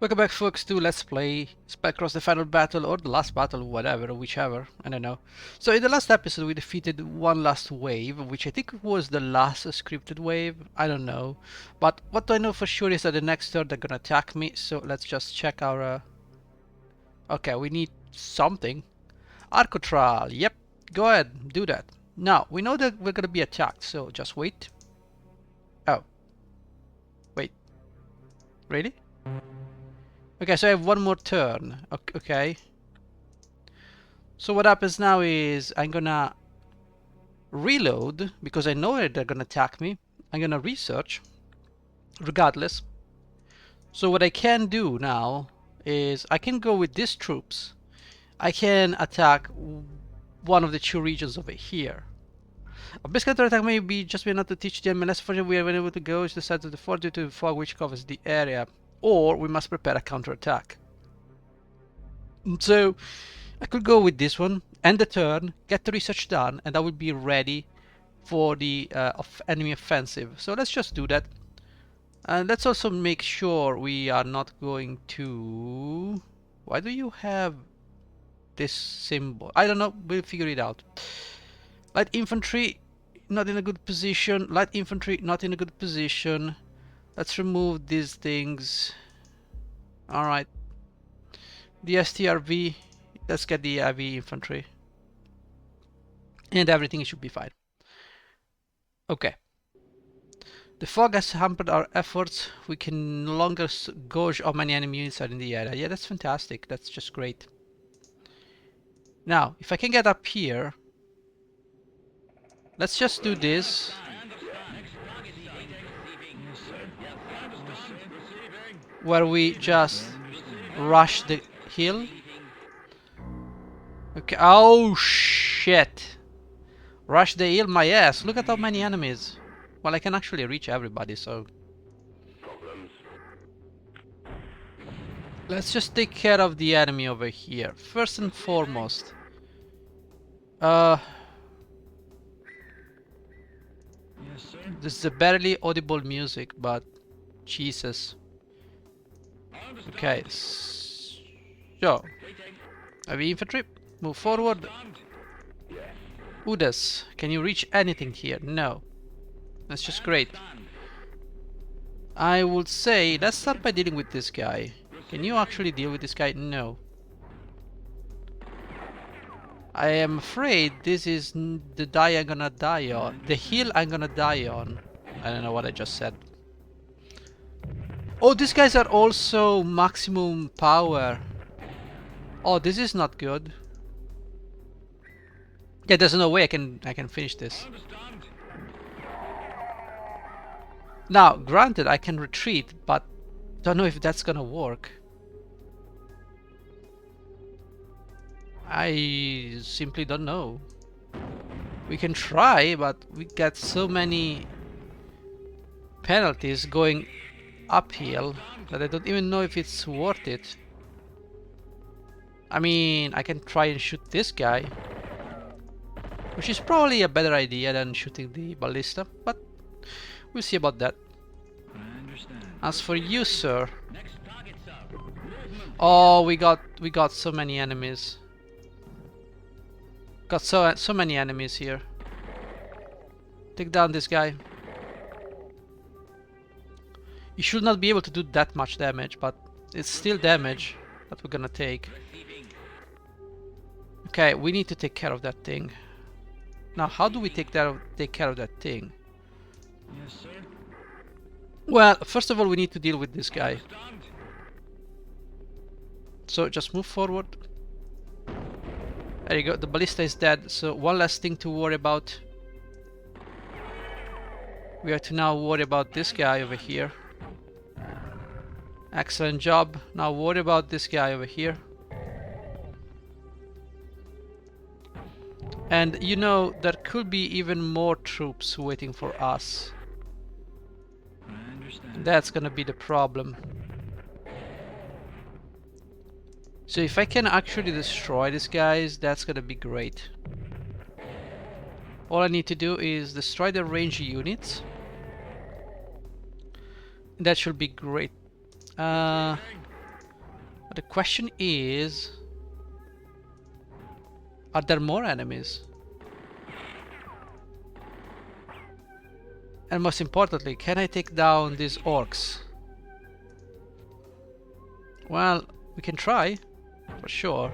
Welcome back, folks, to Let's Play Spellcross the Final Battle, or the last battle, whatever, whichever, I don't know. So in the last episode we defeated one last wave, which I think was the last scripted wave, I don't know. But what I know for sure is that the next turn they're gonna attack me, so let's just check our... Okay, we need something. Arcotral, yep, go ahead, do that. Now, we know that we're gonna be attacked, so just wait. Oh. Wait. Really? Okay, so I have one more turn. Okay. So what happens now is I'm gonna reload because I know they're gonna attack me. I'm gonna research regardless. So what I can do now is I can go with these troops. I can attack one of the two regions over here. A base counterattack may be just be enough to teach the MLS for we are able to go to the side of the fort due to the fog which covers the area. Or we must prepare a counterattack. So I could go with this one, end the turn, get the research done, and I will be ready for the enemy offensive. So let's just do that. And let's also make sure we are not going to... Why do you have this symbol? I don't know, we'll figure it out. Light infantry, not in a good position. Light infantry, not in a good position. Let's remove these things. Alright. The STRV, let's get the heavy infantry. And everything should be fine. Okay. The fog has hampered our efforts. We can no longer gauge how many enemy units are in the area. Yeah, that's fantastic. That's just great. Now, if I can get up here, let's just do this. Where we just rush the hill. Okay. Oh, shit. Rush the hill, my ass. Look at how many enemies. Well, I can actually reach everybody, so... Let's just take care of the enemy over here. First and foremost. This is a barely audible music, but... Jesus. Okay. So. Heavy infantry. Move forward. Udas, can you reach anything here? No. That's just great. I would say, let's start by dealing with this guy. Can you actually deal with this guy? No. I am afraid this is the die I'm gonna die on. The hill I'm gonna die on. I don't know what I just said. Oh, these guys are also maximum power. Oh, this is not good. Yeah, there's no way I can finish this. Now, granted, I can retreat, but don't know if that's gonna work. I simply don't know. We can try, but we get so many penalties going uphill that I don't even know if it's worth it. I mean, I can try and shoot this guy, which is probably a better idea than shooting the ballista, but we'll see about that. As for you, sir. Oh, we got so many enemies. Got so many enemies here. Take down this guy. You should not be able to do that much damage, but it's still damage that we're gonna take. Okay, we need to take care of that thing. Now, how do we take care of that thing? Yes, sir. Well, first of all, we need to deal with this guy. So just move forward. There you go, the ballista is dead, so one less thing to worry about. We have to now worry about this guy over here. Excellent job. Now worry about this guy over here. And you know, there could be even more troops waiting for us. I understand. That's gonna be the problem. So if I can actually destroy these guys, that's gonna be great. All I need to do is destroy the range units. That should be great. The question is, are there more enemies? And most importantly, can I take down these orcs? Well, we can try, for sure.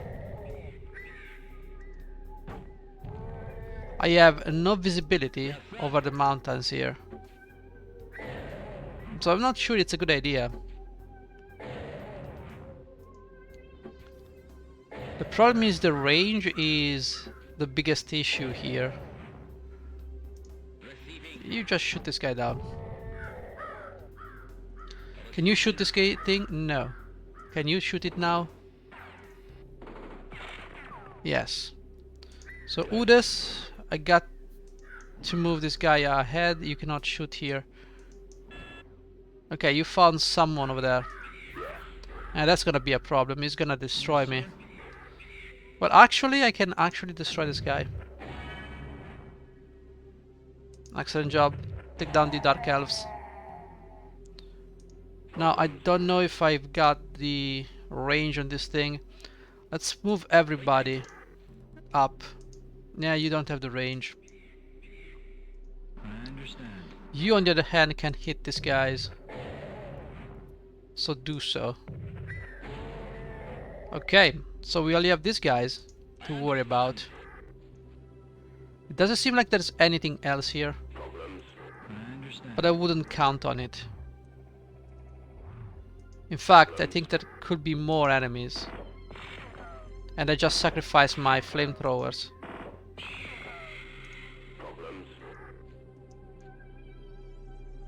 I have no visibility over the mountains here, so I'm not sure it's a good idea. The problem is the range is the biggest issue here. You just shoot this guy down. Can you shoot this guy thing? No. Can you shoot it now? Yes. So Udas, I got to move this guy ahead. You cannot shoot here. Okay, you found someone over there. And that's gonna be a problem. He's gonna destroy me. But actually, I can actually destroy this guy. Excellent job. Take down the Dark Elves. Now, I don't know if I've got the range on this thing. Let's move everybody up. Yeah, you don't have the range. I understand. You, on the other hand, can hit these guys. So do so. Okay, so we only have these guys to worry about. It doesn't seem like there's anything else here, I understand. but I wouldn't count on it. In fact, I think there could be more enemies. And I just sacrificed my flamethrowers.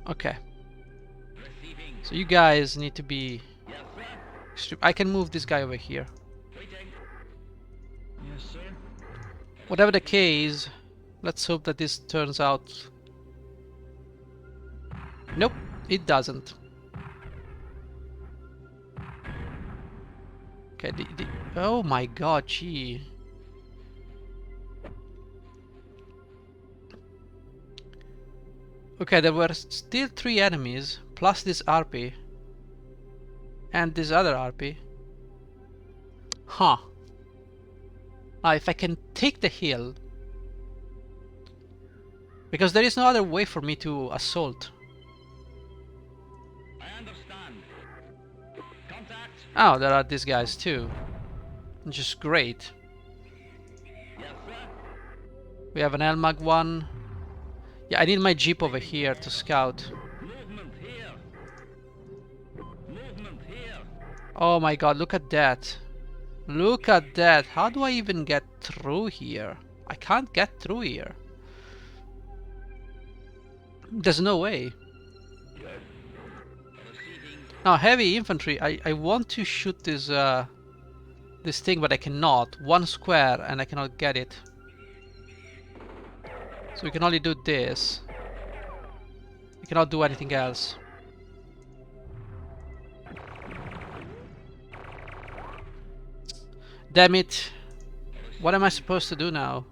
Okay. So you guys need to be... I can move this guy over here. Yes, sir. Whatever the case, let's hope that this turns out... Nope, it doesn't. Okay, oh my god, gee. Okay, there were still 3 enemies, plus this RP. And this other RP. Huh. Now, if I can take the hill... Because there is no other way for me to assault. I understand. Contact. Oh, there are these guys too. Which is great. Yes, sir. We have an Elmag one. Yeah, I need my jeep over here to scout. Movement here. Movement here. Oh my god, look at that. Look at that. How do I even get through here? I can't get through here. There's no way. Now, heavy infantry, I want to shoot this this thing, but I cannot. 1 square and I cannot get it. So we can only do this. We cannot do anything else. Damn it. What am I supposed to do now?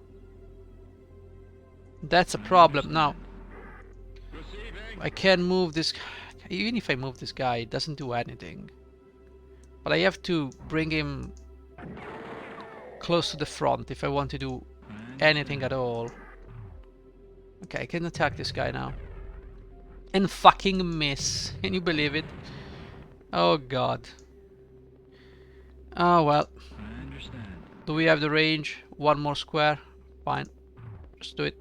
That's a problem. Now, I can move this... Even if I move this guy, it doesn't do anything. But I have to bring him close to the front if I want to do anything at all. Okay, I can attack this guy now. And fucking miss. Can you believe it? Oh god. Oh well. I understand. Do we have the range? 1 more square? Fine. Let's do it.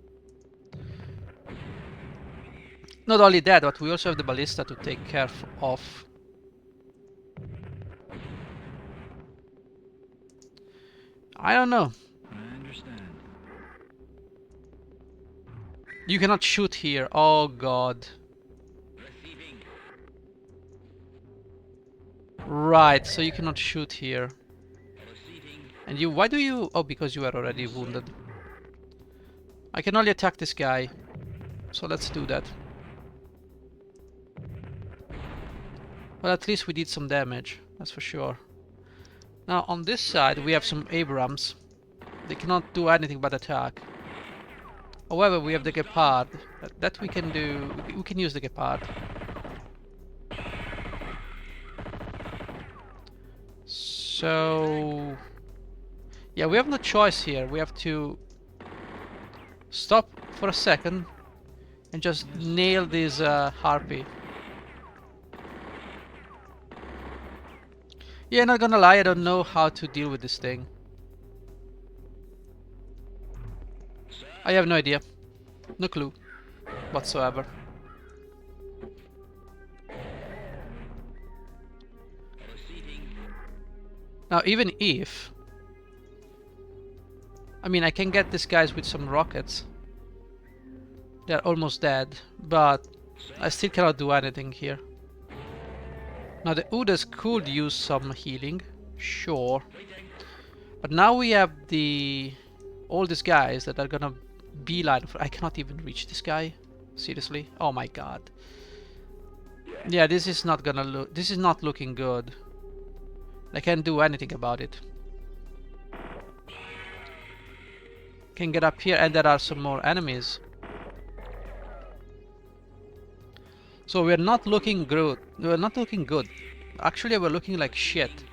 Not only that, but we also have the ballista to take care of. I don't know. I understand. You cannot shoot here. Oh god. Receiving. Right, so you cannot shoot here. Receiving. And you, why do you... Oh, because you are already wounded. I can only attack this guy. So let's do that. Well, at least we did some damage, that's for sure. Now, on this side, we have some Abrams. They cannot do anything but attack. However, we have the Gepard. That we can do... We can use the Gepard. So yeah, we have no choice here. We have to stop for a second and just nail this harpy. Yeah, not gonna lie, I don't know how to deal with this thing. I have no idea. No clue whatsoever. Receiving. Now, even if... I mean, I can get these guys with some rockets. They're almost dead, but I still cannot do anything here. Now, the Udas could use some healing, sure. But now we have all these guys that are gonna beeline for... I cannot even reach this guy. Seriously? Oh my god. Yeah, this is not gonna look... This is not looking good. I can't do anything about it. Can get up here and there are some more enemies. So we're not looking good. We're not looking good. Actually, we're looking like shit.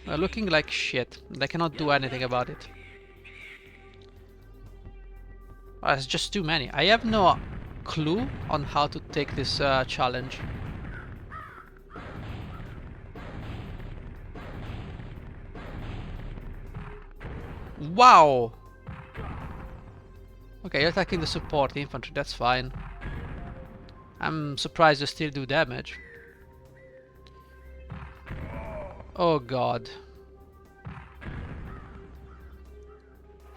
We're looking like shit. And I cannot do anything about it. It's just too many. I have no clue on how to take this challenge. Wow! Okay, you're attacking the support infantry, that's fine. I'm surprised you still do damage. Oh god.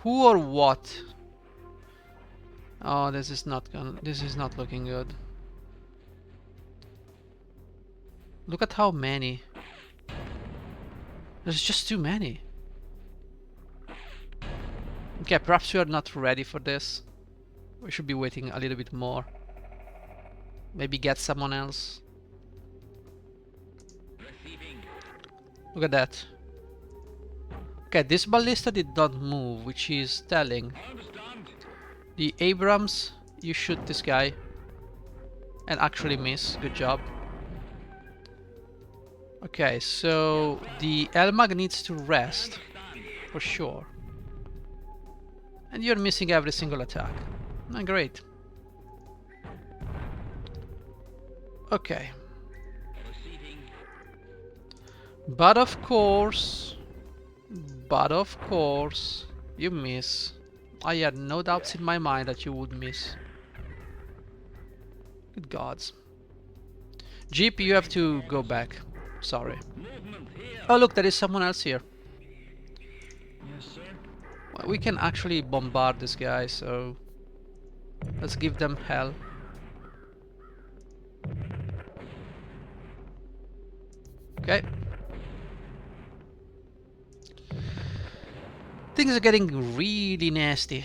Who or what? Oh, this is not looking good. Look at how many. There's just too many. Okay, perhaps we are not ready for this. We should be waiting a little bit more. Maybe get someone else. Receiving. Look at that. Okay, this ballista did not move, which is telling. Understand. The Abrams, you shoot this guy. And actually miss. Good job. Okay, so the Elmag needs to rest. For sure. And you're missing every single attack. Oh, great. Okay. Receiving. But of course, you miss. I had no doubts in my mind that you would miss. Good gods. Jeep, you have to go back. Sorry. Movement here. Oh look, there is someone else here. Yes, sir. Well, we can actually bombard this guy, so let's give them hell. Okay. Things are getting really nasty.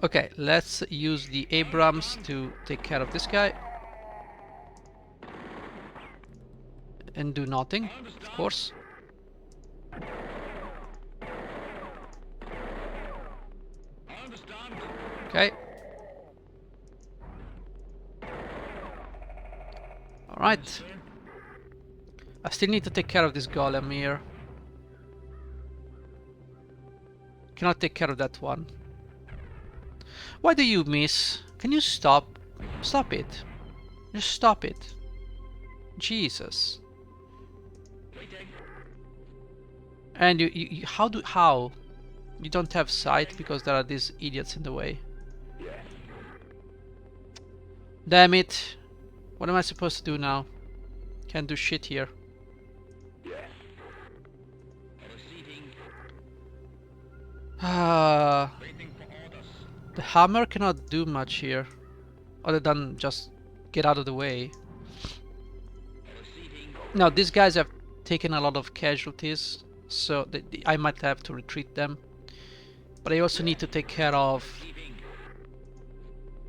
Okay, let's use the Abrams to take care of this guy. And do nothing, of course. Understand. Okay. Alright. I still need to take care of this golem here. Cannot take care of that one. Why do you miss? Can you stop? Stop it. Just stop it. Jesus. And you how? You don't have sight because there are these idiots in the way. Damn it. What am I supposed to do now? Can't do shit here. Receiving. The Waiting for orders. hammer cannot do much here. Other than just get out of the way. Receiving. Now these guys have taken a lot of casualties. So I might have to retreat them. But I also need to take care of Receiving.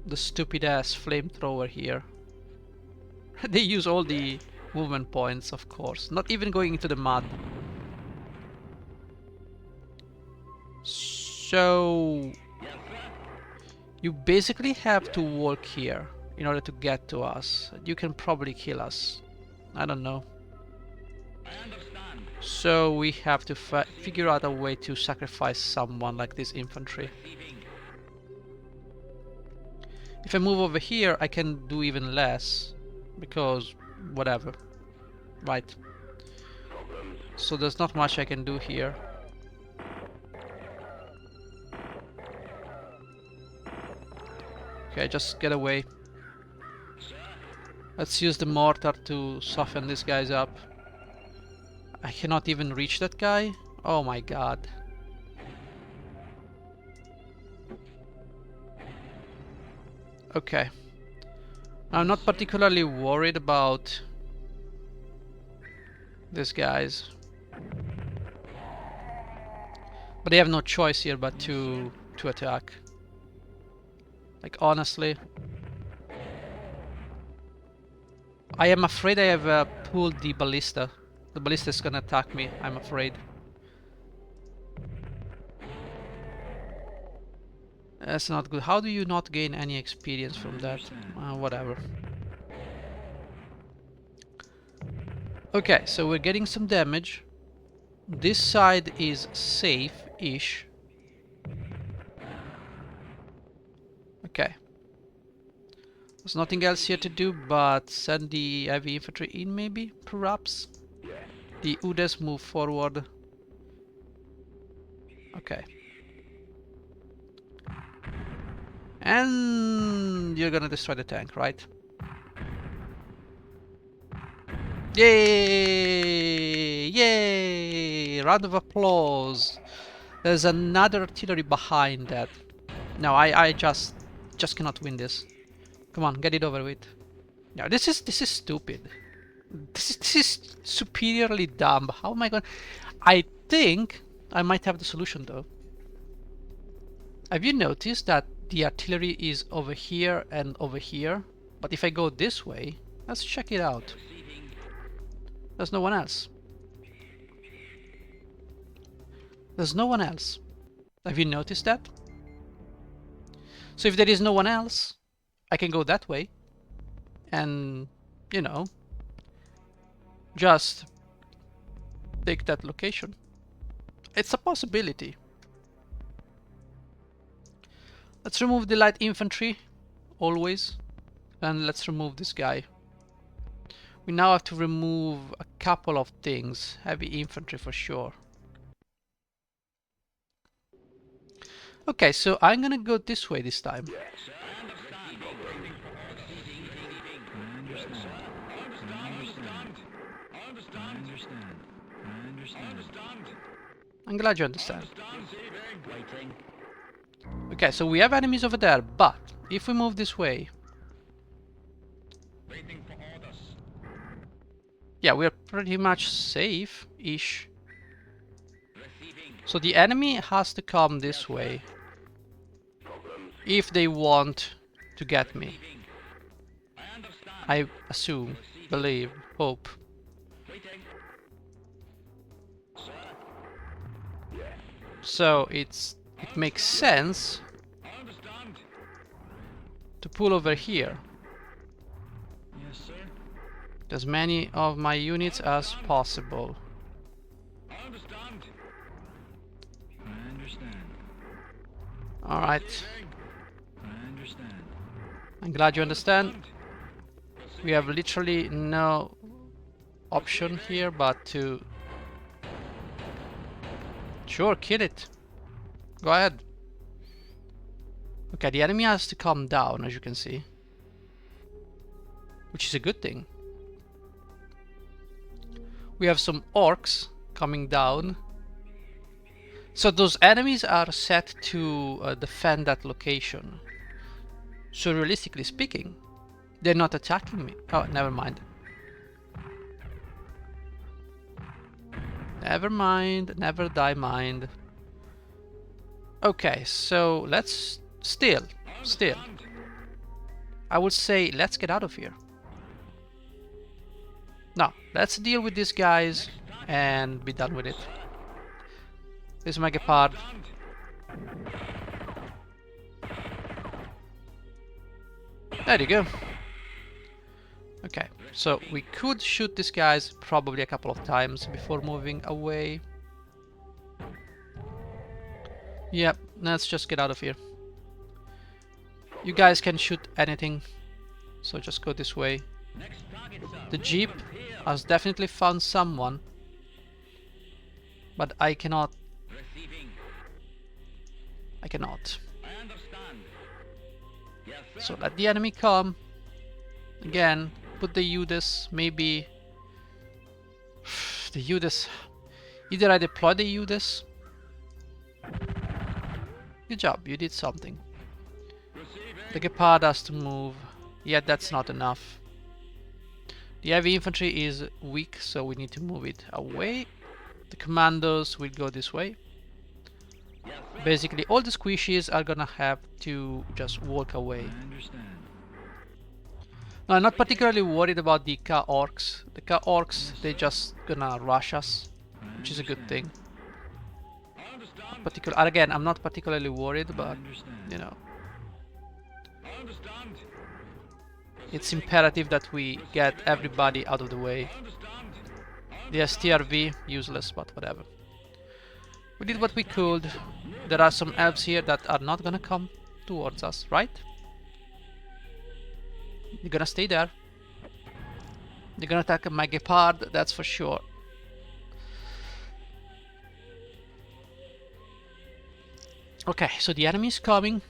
the stupid ass flamethrower here. They use all the movement points, of course. Not even going into the mud. So... You basically have to walk here in order to get to us. You can probably kill us. I don't know. I understand. So we have to figure out a way to sacrifice someone like this infantry. Receiving. If I move over here, I can do even less. Because whatever. Right. So there's not much I can do here. Okay, just get away. Let's use the mortar to soften these guys up. I cannot even reach that guy. Oh my god. Okay. I'm not particularly worried about these guys. But they have no choice here but to attack. Like honestly. I am afraid I have pulled the ballista. The ballista is gonna attack me, I'm afraid. That's not good. How do you not gain any experience from that? Whatever. Okay, so we're getting some damage. This side is safe-ish. Okay. There's nothing else here to do but send the heavy infantry in maybe, perhaps. The Udes move forward. Okay. And you're gonna destroy the tank, right? Yay! Yay! Round of applause. There's another artillery behind that. No, I just cannot win this. Come on, get it over with. No, this is stupid. This is superiorly dumb. How am I going? I think I might have the solution though. Have you noticed that the artillery is over here and over here? But if I go this way, let's check it out. There's no one else. There's no one else. Have you noticed that? So if there is no one else, I can go that way and, you know, just take that location. It's a possibility. Let's remove the light infantry, always, and let's remove this guy. We now have to remove a couple of things. Heavy infantry for sure. Okay, so I'm gonna go this way this time. I'm glad you understand. Okay, so we have enemies over there, but if we move this way, yeah, we're pretty much safe-ish. So the enemy has to come this way if they want to get me. I assume, believe, hope. So it makes sense to pull over here. Yes, sir. As many of my units as possible. I understand. I understand. Alright, I understand. I'm glad you understand. We have literally no option here but to... Sure, kill it. Go ahead. Okay, the enemy has to calm down, as you can see. Which is a good thing. We have some orcs coming down. So those enemies are set to defend that location. So realistically speaking, they're not attacking me. Oh, never mind. Never mind, never die mind. Okay, so let's still. I would say let's get out of here. Now, let's deal with these guys and be done with it. This is my Gepard. There you go. Okay, so we could shoot these guys probably a couple of times before moving away. Yep, let's just get out of here. You guys can shoot anything, so just go this way. Next target, sir. The Jeep Movement here. has definitely found someone, but I cannot. Receiving. I cannot. I understand. Yes, sir. So let the enemy come. Again, put the UDIS, maybe. The UDIS. Either I deploy the UDIS. Good job, you did something. Receiving. The Gepard has to move. Yet that's not enough. The heavy infantry is weak, so we need to move it away. The commandos will go this way. Yes, sir. Basically, all the squishies are gonna have to just walk away. I understand. Now, I'm not particularly worried about the Ka orcs. The Ka orcs, they just gonna rush us, which is a good thing. I understand. Again, I'm not particularly worried, I but understand. you know, I understand. it's imperative that we get everybody out of the way. I understand. The STRV, useless, but whatever. We did what we could. There are some elves here that are not gonna come towards us, right? They're gonna stay there. They're gonna attack my Gepard, that's for sure. Okay, so the enemy is coming.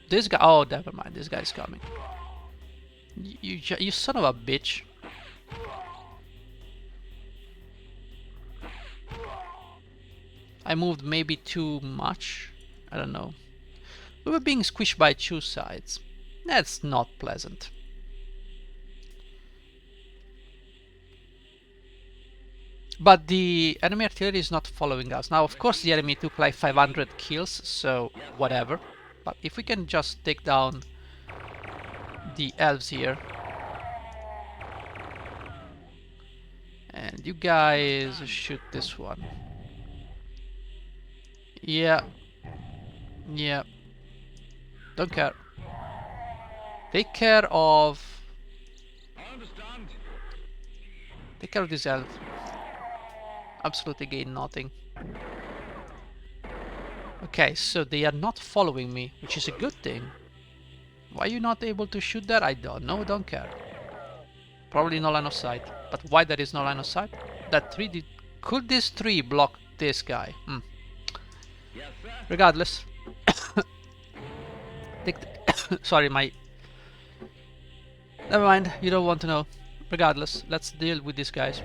This guy, oh, never mind, this guy's coming. You son of a bitch. I moved maybe too much. I don't know. We were being squished by two sides. That's not pleasant. But the enemy artillery is not following us. Now, of course, the enemy took like 500 kills, so whatever. But if we can just take down the elves here. And you guys shoot this one. Yeah. Yeah. Don't care. Take care of... I understand. Take care of this elf. Absolutely gain nothing. Okay, so they are not following me, which is a good thing. Why are you not able to shoot that? I don't know, don't care. Probably no line of sight. But why there is no line of sight? That tree did... Could this tree block this guy? Yes, sir. Regardless. Take the sorry, my... Never mind, you don't want to know. Regardless, let's deal with these guys.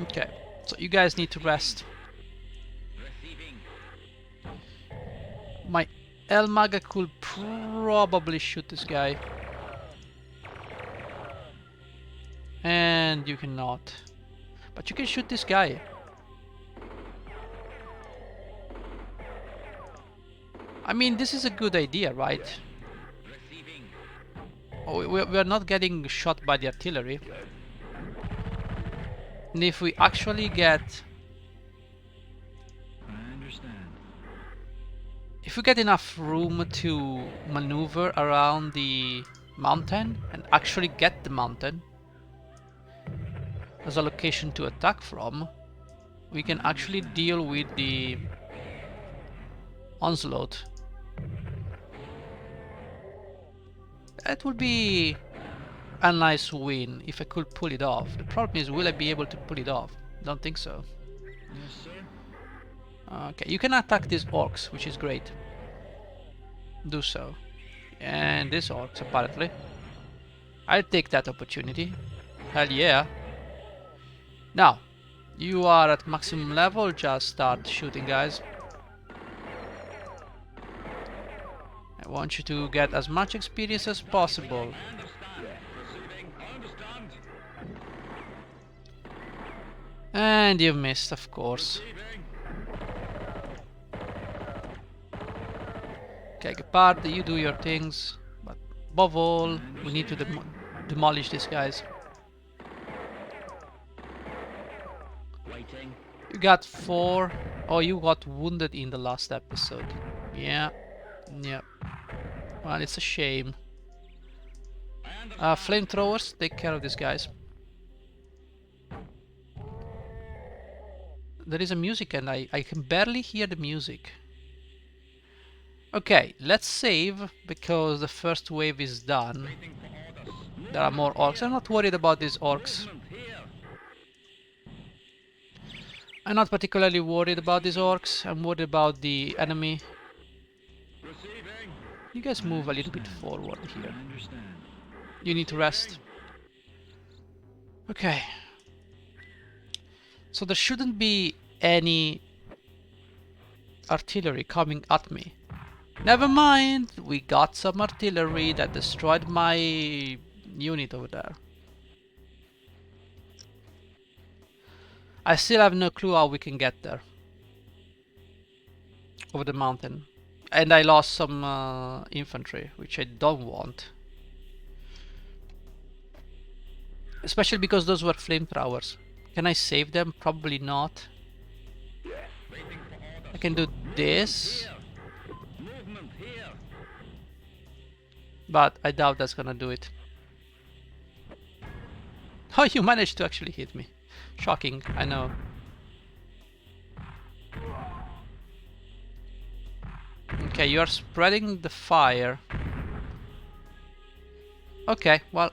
Okay, so you guys need to rest. Receiving. My El Maga could probably shoot this guy. And you cannot. But you can shoot this guy. I mean, this is a good idea, right? Receiving. Oh, we're not getting shot by the artillery. And if we actually get... I understand. If we get enough room to maneuver around the mountain and actually get the mountain as a location to attack from, we can actually deal with the onslaught. That would be a nice win if I could pull it off. The problem is, will I be able to pull it off? Don't think so. Yes, sir. Okay, you can attack these orcs, which is great. Do so. And these orcs, apparently. I'll take that opportunity. Hell yeah. Now, you are at maximum level, just start shooting, guys. I want you to get as much experience as possible. I understand. Receiving. I understand. And you missed, of course. Receiving. Okay, Gepard, you do your things. But above all, we need to demolish these guys. Waiting. You got 4. Oh, you got wounded in the last episode. Yeah. Yeah. Well, it's a shame. I understand. Flamethrowers, take care of these guys. There is a music and I can barely hear the music. Okay, let's save because the first wave is done. Waiting for orders. There are more orcs. I'm not worried about these orcs. Movement here. I'm not particularly worried about these orcs. I'm worried about the enemy. Receiving. You guys move a little bit forward here. I understand. You need to rest. Okay. So there shouldn't be any artillery coming at me. Never mind, we got some artillery that destroyed my unit over there. I still have no clue how we can get there. Over the mountain. And I lost some infantry, which I don't want. Especially because those were flamethrowers. Can I save them? Probably not. Waiting for orders. I can do this, Here. Movement here. but I doubt that's gonna do it. Oh, you managed to actually hit me. Shocking, I know. Okay, you are spreading the fire. Okay, well.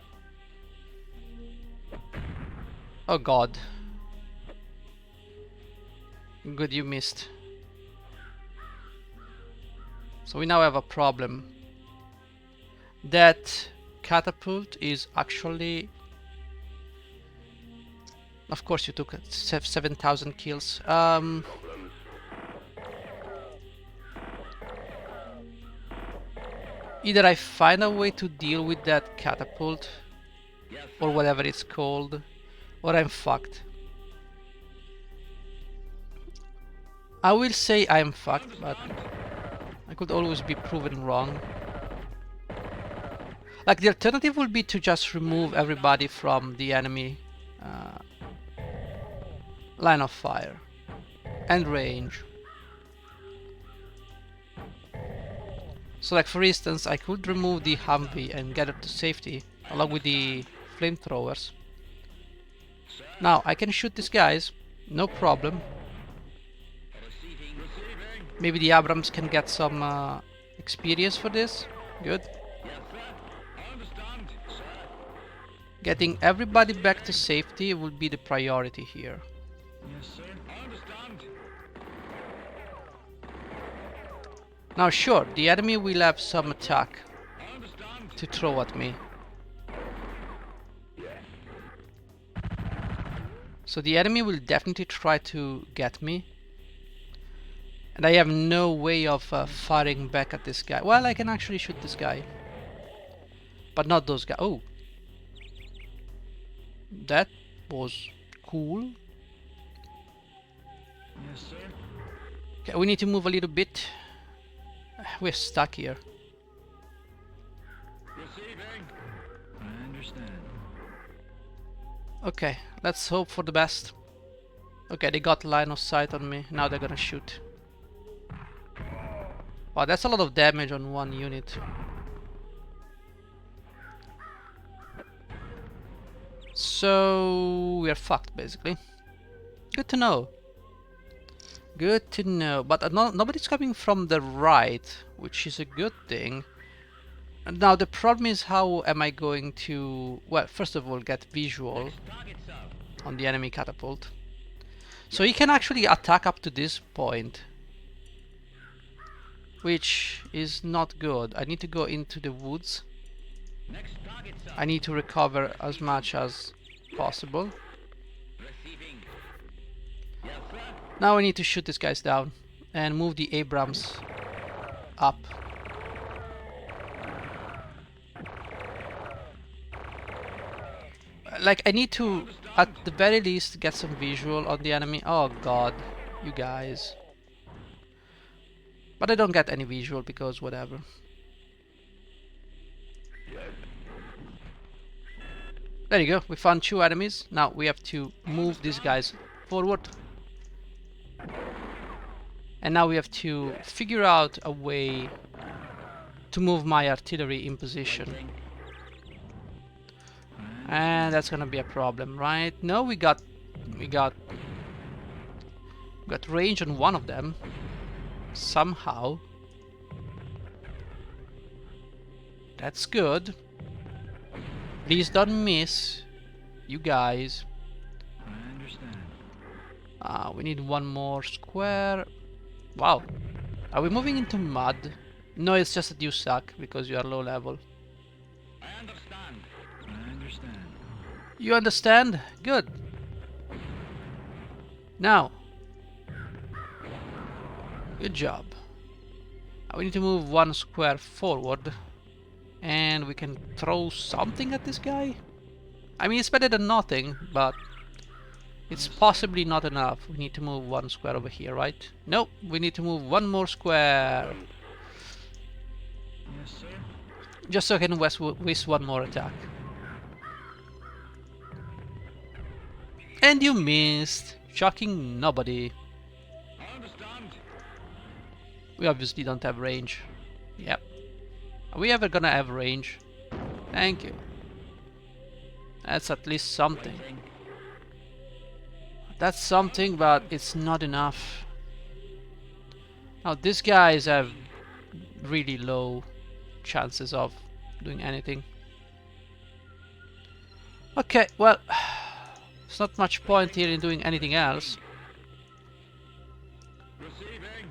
Oh god. Good, you missed. So we now have a problem. That catapult is actually... Of course you took 7,000 kills. Either I find a way to deal with that catapult, Yes, or whatever it's called, or I'm fucked. I will say I'm fucked, but I could always be proven wrong. Like, the alternative would be to just remove everybody from the enemy line of fire and range. So, like, for instance, I could remove the Humvee and get it to safety along with the flamethrowers. Now I can shoot these guys, no problem. Receiving. Receiving. Maybe the Abrams can get some experience for this. Good. Yes, sir. I understand. Sir. Getting everybody back to safety will be the priority here. Yes, sir. I understand. Now sure, the enemy will have some attack I understand. to throw at me. So the enemy will definitely try to get me. And I have no way of firing back at this guy. Well, I can actually shoot this guy. But not those guys. Oh. That was cool. Yes, sir. Okay, we need to move a little bit. We're stuck here. Receiving. I understand. Okay, let's hope for the best. Okay, they got line of sight on me. Now they're gonna shoot. Wow, that's a lot of damage on one unit. So we're fucked, basically. Good to know. Good to know. But nobody's coming from the right, which is a good thing. And now the problem is, how am I going to... Well, first of all, get visual Target, sir. on the enemy catapult. So he can actually attack up to this point, which is not good. I need to go into the woods. Next target, sir. I need to recover as much as possible. Receiving. Yes, sir. Now I need to shoot these guys down and move the Abrams up. Like, I need to, at the very least, get some visual on the enemy. Oh god, you guys. But I don't get any visual because whatever. There you go, we found 2 enemies. Now we have to move these guys forward. And now we have to figure out a way to move my artillery in position. Waiting. And that's gonna be a problem, right? No, we got range on one of them somehow. That's good. Please don't miss, you guys. I understand. We need one more square. Wow. Are we moving into mud? No, it's just that you suck because you are low level. I understand. I understand. You understand? Good. Now. Good job. We need to move one square forward. And we can throw something at this guy? I mean, it's better than nothing, but it's possibly not enough. We need to move one square over here, right? Nope, we need to move one more square. Yes, sir. Just so I can waste one more attack. And you missed. Shocking nobody. I understand. We obviously don't have range. Yep. Are we ever gonna have range? Thank you. That's at least something. Waiting. That's something, but it's not enough. Now these guys have really low chances of doing anything. Okay, well, there's not much point here in doing anything else. Receiving.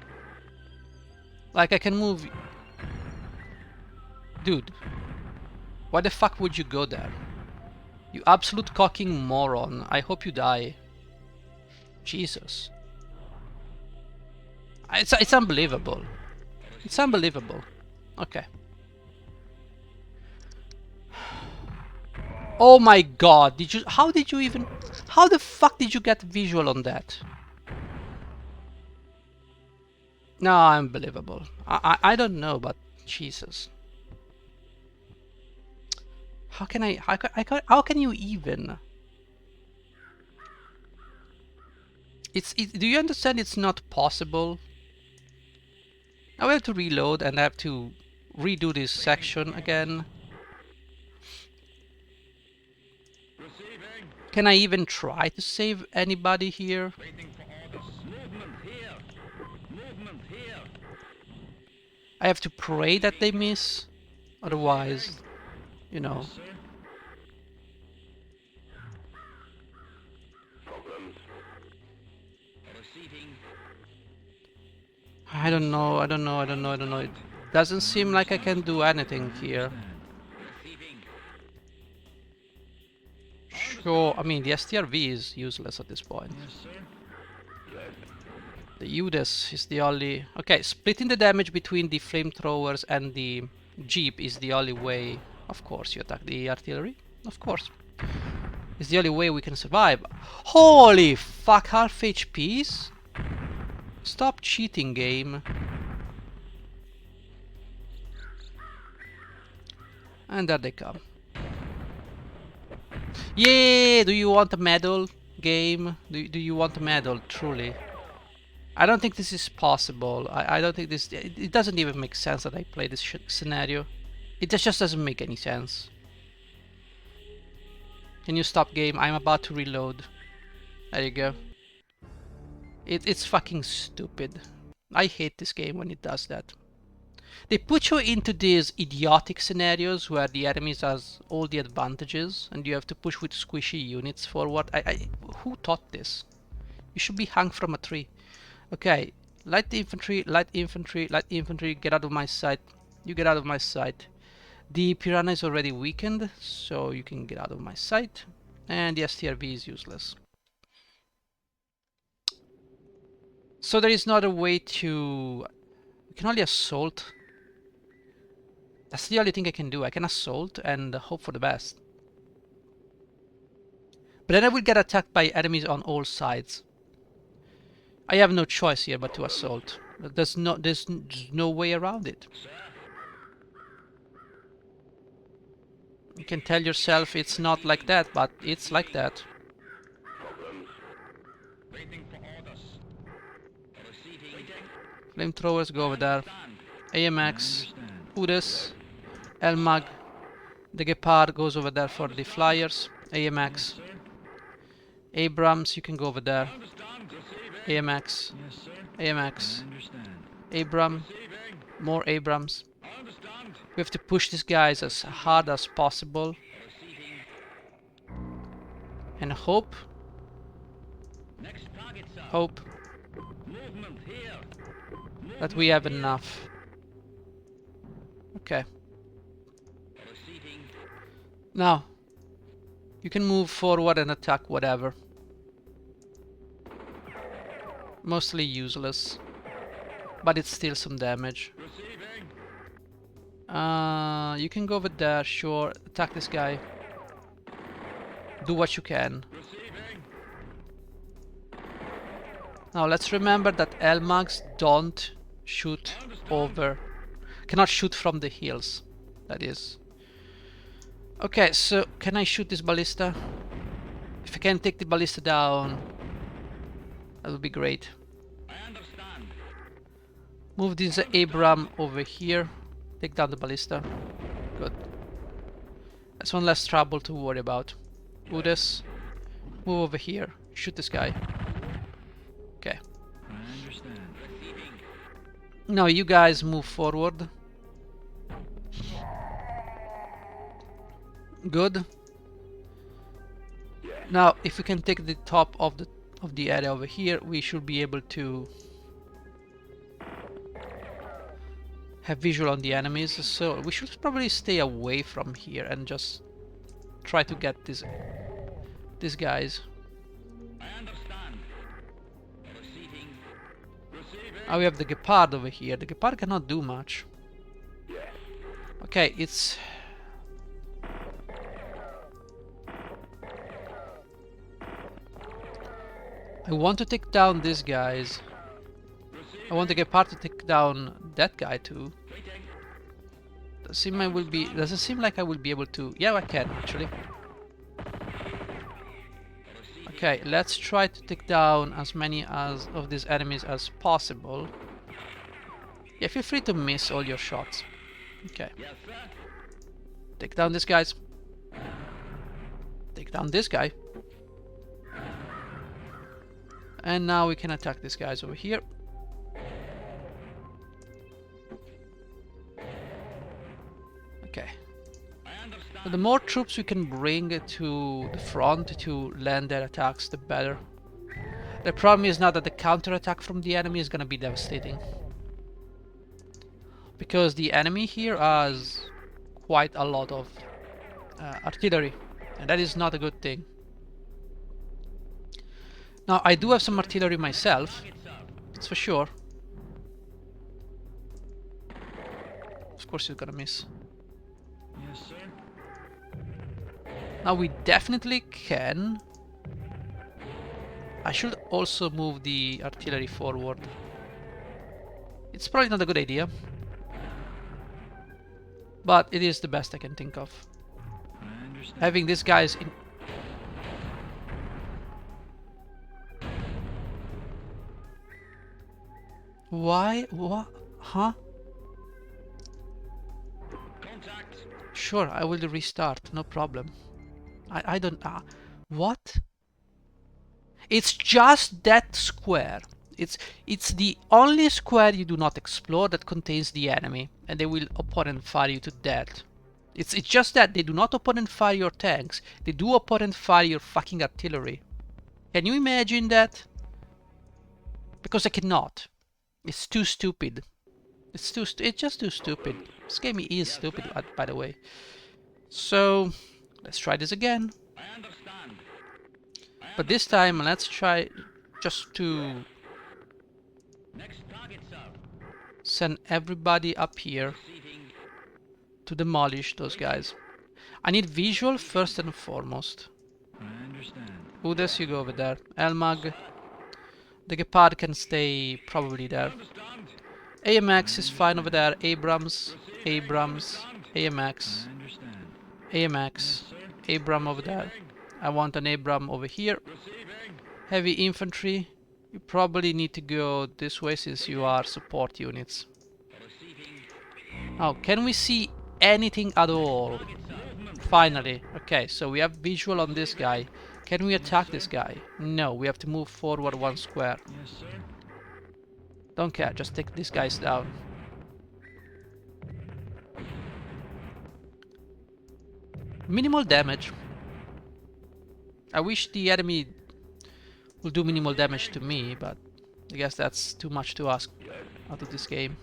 Like, I can move... Dude, why the fuck would you go there? You absolute cocking moron. I hope you die. Jesus. It's unbelievable. It's unbelievable. Okay. Oh my god, how the fuck did you get visual on that? No, unbelievable. I don't know, but Jesus. How can you even? Do you understand it's not possible? Now we have to reload and I have to redo this section again. Receiving. Can I even try to save anybody here? Waiting for orders. Movement here. Movement here. I have to pray that they miss. Otherwise, you know. Yes, sir. Receiving. I don't know. It doesn't seem like I can do anything here. Receiving. Sure, I mean, the STRV is useless at this point. Yes, sir. The UDES is the only... Okay, splitting the damage between the flamethrowers and the Jeep is the only way. Of course, you attack the artillery. Of course. It's the only way we can survive. Holy fuck, half HPs? Stop cheating, game. And there they come. Yay! Do you want a medal, game? Do you want a medal, truly? I don't think this is possible. I don't think this... It doesn't even make sense that I play this scenario. It just doesn't make any sense. Can you stop, game? I'm about to reload. There you go. It's fucking stupid. I hate this game when it does that. They put you into these idiotic scenarios where the enemies has all the advantages and you have to push with squishy units forward. Who taught this? You should be hung from a tree. Okay, light infantry, light infantry, light infantry, get out of my sight. You get out of my sight. The Piranha is already weakened, so you can get out of my sight. And the STRV is useless. So there is not a way to... We can only assault. That's the only thing I can do. I can assault and hope for the best. But then I will get attacked by enemies on all sides. I have no choice here but to assault. There's no way around it. You can tell yourself it's not like that, but it's like that. Waiting for orders. Receiving. Waiting. Flamethrowers go over there. AMX, Understand. Udes, Elmag, the Gepard goes over there for the flyers. AMX, Sir. Abrams, you can go over there. Understand. Receiving. AMX, Yes, sir. AMX, Understand. Abram, Receiving. more Abrams. Understand. We have to push these guys as hard as possible Receiving. and hope, Next target, sir. hope Movement here. that we have enough. Okay, Receiving. now you can move forward and attack whatever. Mostly useless, but it's still some damage. Receiving. You can go over there, sure, attack this guy. Do what you can. Receiving. Now let's remember that Elmags don't shoot over, cannot shoot from the hills, that is. Okay, so can I shoot this ballista? If I can take the ballista down, that would be great. I understand. Move this Abram over here, take down the ballista. Good. That's one less trouble to worry about. Udes, move over here, shoot this guy. Okay. I understand. Receiving. Now you guys move forward. Good. Now if we can take the top of the area over here, we should be able to have visual on the enemies. So we should probably stay away from here and just try to get these guys. I understand. Receiving. Receiving. Now we have the Gepard over here. The Gepard cannot do much. Okay, it's... I want to take down these guys. I want the Gepard to take down that guy too. Waiting. Doesn't seem like I will be able to... Yeah, I can actually. Okay, let's try to take down as many of these enemies as possible. Yeah, feel free to miss all your shots. Okay, Yes, sir. take down these guys. Take down this guy. And now we can attack these guys over here. Okay. I understand. So the more troops we can bring to the front to land their attacks, the better. The problem is now that the counterattack from the enemy is gonna be devastating. Because the enemy here has quite a lot of artillery, and that is not a good thing. Now I do have some artillery myself, Target, sir. that's for sure. Of course he's gonna miss. Yes, sir. Now we definitely can. I should also move the artillery forward. It's probably not a good idea, but it is the best I can think of. I understand. Having these guys in... Why? What? Huh? Contact. Sure, I will restart, no problem. I don't... what? It's just that square. It's the only square you do not explore that contains the enemy, and they will opponent fire you to death. It's just that they do not opponent fire your tanks. They do opponent fire your fucking artillery. Can you imagine that? Because I cannot. It's too stupid. It's just too stupid. This game is stupid, by the way. So let's try this again. I understand. But this time let's try just to Next target, sir. send everybody up here Receiving. to demolish those guys. I need visual first and foremost. I understand. Udes, you go over there. Elmag. The Gepard can stay probably there. Understand. AMX is fine over there. Abrams. Abrams. AMX. I understand. AMX. Sir. Abram over there. I want an Abram over here. Receiving. Heavy infantry. You probably need to go this way since you are support units. Now, can we see anything at all? Finally. Okay, so we have visual on this guy. Can we attack this guy? No, we have to move forward 1 square. Yes, sir. Don't care, just take these guys down. Minimal damage. I wish the enemy will do minimal damage to me, but I guess that's too much to ask out of this game.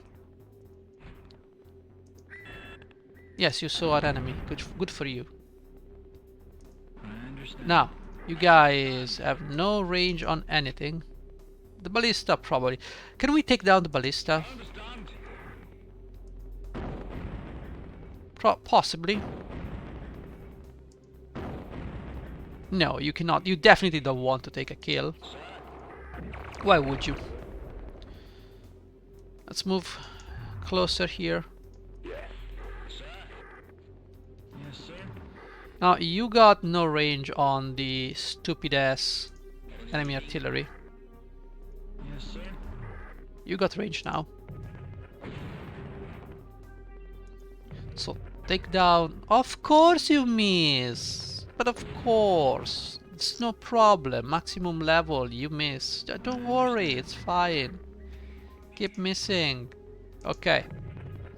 Yes, you saw an enemy. Good for you. I understand. Now, you guys have no range on anything. The ballista probably. Can we take down the ballista? Understand. Possibly. No, you cannot. You definitely don't want to take a kill. Why would you? Let's move closer here. Sir. Yes, sir. Now, you got no range on the stupid ass enemy artillery. Yes, sir. You got range now. So, take down. Of course you miss! But of course. It's no problem. Maximum level, you miss. Don't worry, it's fine. Keep missing. Okay.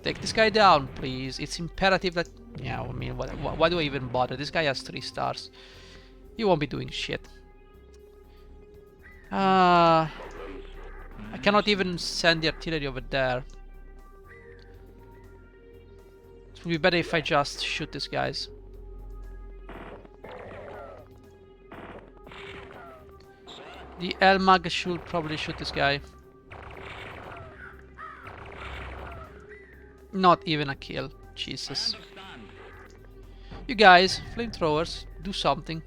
Take this guy down, please. It's imperative that... Yeah, I mean, why do I even bother? This guy has 3 stars. He won't be doing shit. I cannot even send the artillery over there. It would be better if I just shoot these guys. The Elmag should probably shoot this guy. Not even a kill. Jesus. Understand. You guys, flamethrowers, do something.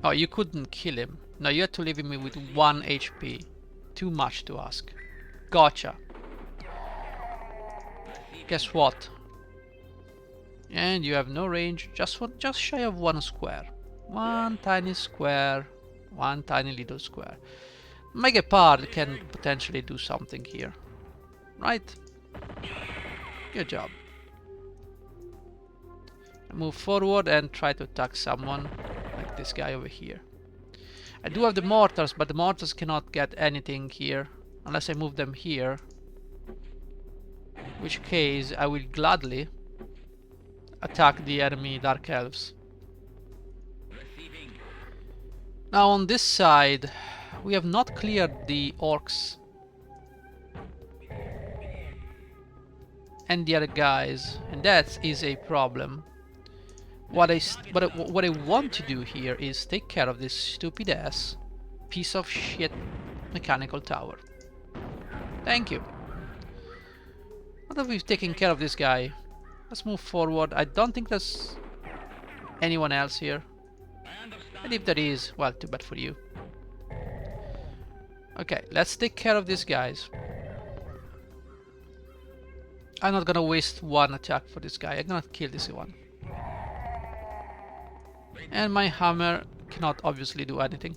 Oh, you couldn't kill him. No, you had to leave him with 1 HP. Too much to ask. Gotcha. Guess what? And you have no range. Just shy of 1 square. 1 tiny square. 1 tiny little square. Megapard can potentially do something here. Right? Good job. Move forward and try to attack someone. Like this guy over here. I do have the mortars, but the mortars cannot get anything here. Unless I move them here. In which case, I will gladly attack the enemy Dark Elves. Receiving. Now on this side, we have not cleared the orcs and the other guys, and that is a problem. What I want to do here is take care of this stupid ass piece of shit mechanical tower. Thank you. Now that we've taken care of this guy, let's move forward. I don't think there's anyone else here. I understand. And if there is, well, too bad for you. Okay, let's take care of these guys. I'm not gonna waste 1 attack for this guy. I'm gonna kill this one. And my hammer cannot obviously do anything.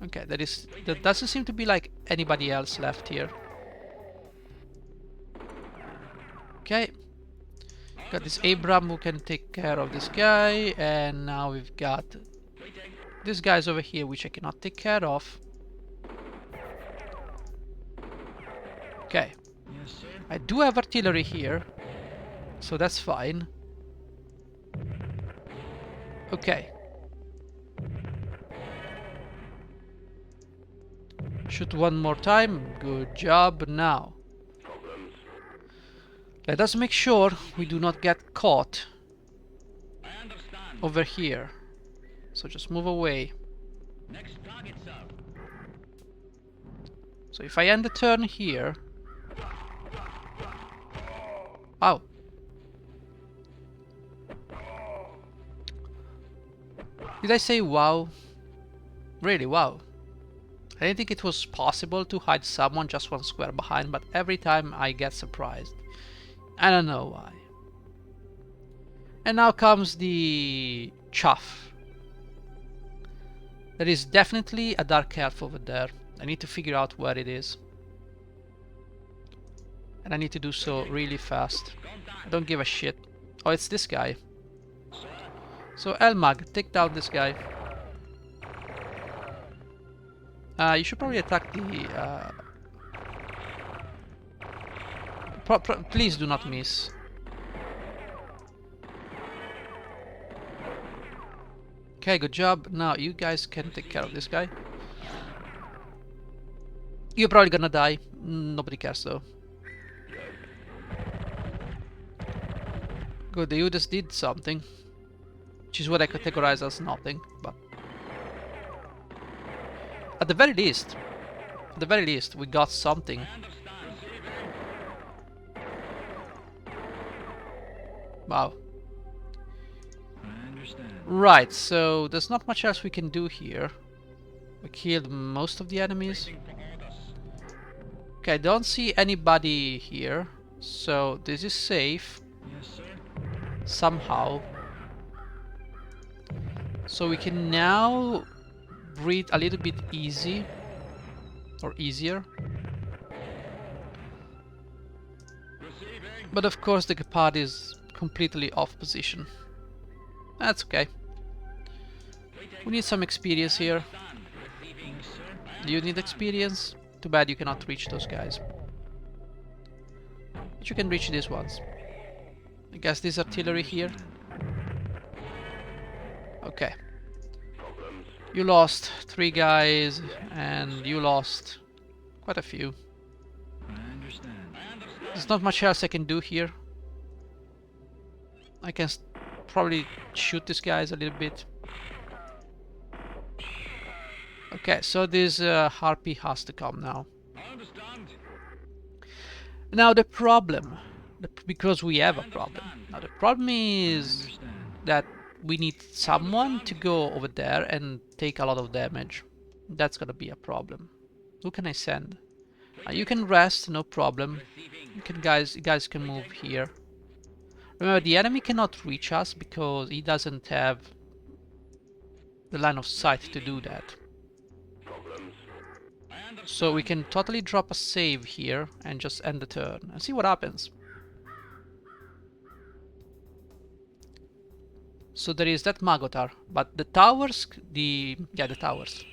Okay, there doesn't seem to be like anybody else left here. Okay. Got this Abram who can take care of this guy, and now we've got these guys over here which I cannot take care of. Okay. Yes, sir. I do have artillery here, so that's fine. Okay. Shoot 1 more time. Good job. Now, let us make sure we do not get caught I understand. over here. So just move away. Next target, sir. So if I end the turn here... Ow. Did I say wow? Really, wow. I didn't think it was possible to hide someone just 1 square behind, but every time I get surprised. I don't know why. And now comes the chuff. There is definitely a dark elf over there. I need to figure out where it is. And I need to do so really fast. I don't give a shit. Oh, it's this guy. So Elmag, take down this guy. You should probably attack the... please do not miss. Okay, good job. Now you guys can take care of this guy. You're probably gonna die. Nobody cares though. Good, you just did something. Which is what I categorize as nothing, but... At the very least, we got something. Wow. Right, so there's not much else we can do here. We killed most of the enemies. Okay, I don't see anybody here, so this is safe. Somehow. So we can now breathe a little bit easy. Or easier. But of course the Gepard is completely off position. That's okay. We need some experience here. Do you need experience? Too bad you cannot reach those guys. But you can reach these ones. I guess this artillery here. Okay. You lost 3 guys and you lost quite a few. There's not much else I can do here. I can probably shoot these guys a little bit. Okay, so this harpy has to come now. Now the problem, because we have a problem. Now the problem is that we need someone to go over there and take a lot of damage. That's gonna be a problem. Who can I send? You can rest, no problem. You guys can move here. Remember, the enemy cannot reach us because he doesn't have the line of sight to do that. So we can totally drop a save here and just end the turn and see what happens. So there is that Magotar, but the towers, the towers.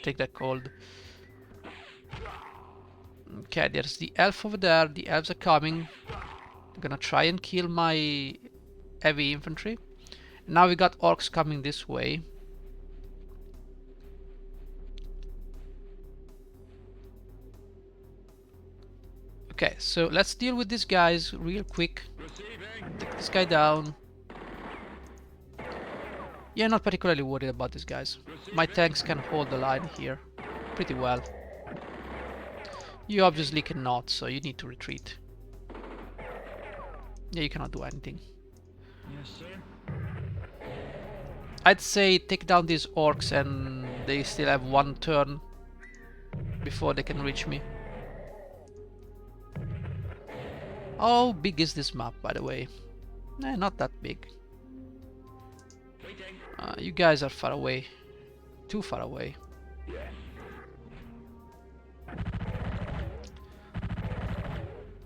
Take that cold. Okay, there's the elf over there. The elves are coming. I'm gonna try and kill my heavy infantry. Now we got orcs coming this way. Okay, so let's deal with these guys real quick. Take this guy down. Yeah, not particularly worried about these guys. My tanks can hold the line here pretty well. You obviously cannot, so you need to retreat. Yeah, you cannot do anything. Yes, sir. I'd say take down these orcs and they still have 1 turn before they can reach me. How big is this map, by the way? Not that big. You guys are far away. Too far away.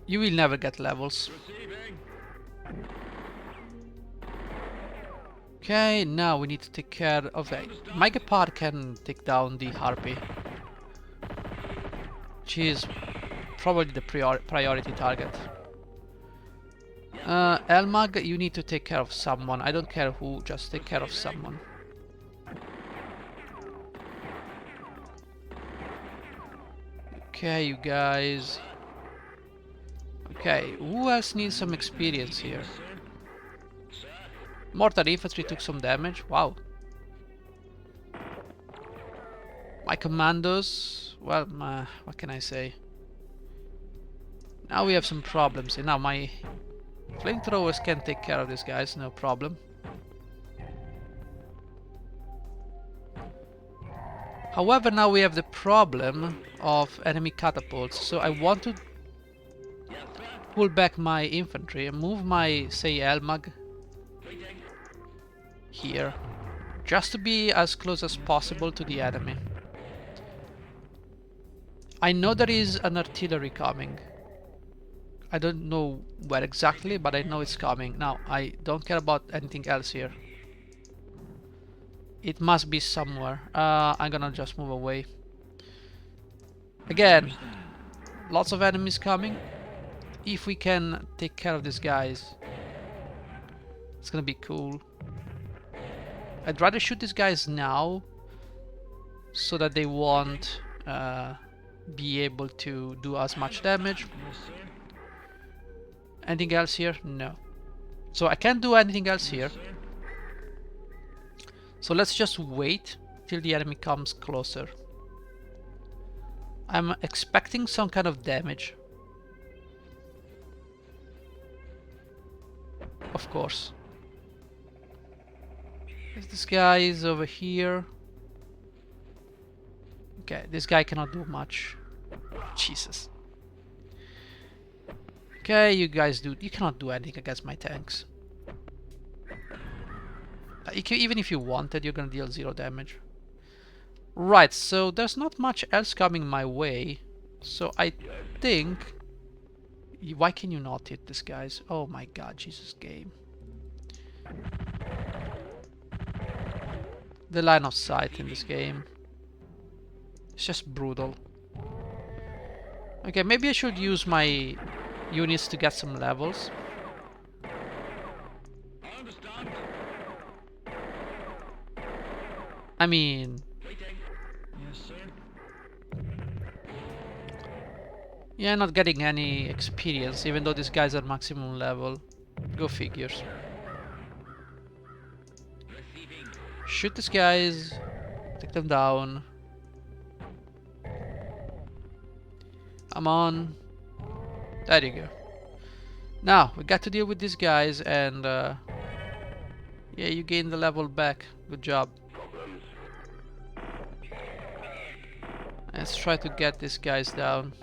You will never get levels. Okay, now we need to take care of that. My Gepard can take down the Harpy. She is probably the priority target. Elmag, you need to take care of someone. I don't care who, just take care of someone. Okay, you guys. Okay, who else needs some experience here? Mortar infantry took some damage. Wow. My commandos, well, what can I say? Now we have some problems. And now my flamethrowers can take care of these guys, no problem. However, now we have the problem of enemy catapults. So I want to pull back my infantry and move my, say, Elmag here. just to be as close as possible to the enemy. I know there is an artillery coming. I don't know where exactly, but I know it's coming. Now, I don't care about anything else here. It must be somewhere. I'm gonna just move away. Again, lots of enemies coming. If we can take care of these guys, it's gonna be cool. I'd rather shoot these guys now so that they won't be able to do as much damage. Yes, sir. Anything else here? No. So I can't do anything else here. Sir. So let's just wait till the enemy comes closer. I'm expecting some kind of damage. Of course. This guy is over here. Okay, this guy cannot do much. Jesus. Okay, you guys you cannot do anything against my tanks. Even if you wanted, you're gonna deal 0 damage. Right, so there's not much else coming my way. So I think... Why can you not hit this guys? Oh my god, Jesus game. The line of sight in this game. It's just brutal. Okay, maybe I should use my units to get some levels. I understand. I mean... Waiting. Yes, sir. Yeah, not getting any experience, even though these guys are maximum level. Go figures. Receiving. Shoot these guys. Take them down. Come on. There you go. Now, we got to deal with these guys and... yeah, you gain the level back. Good job. Let's try to get these guys down.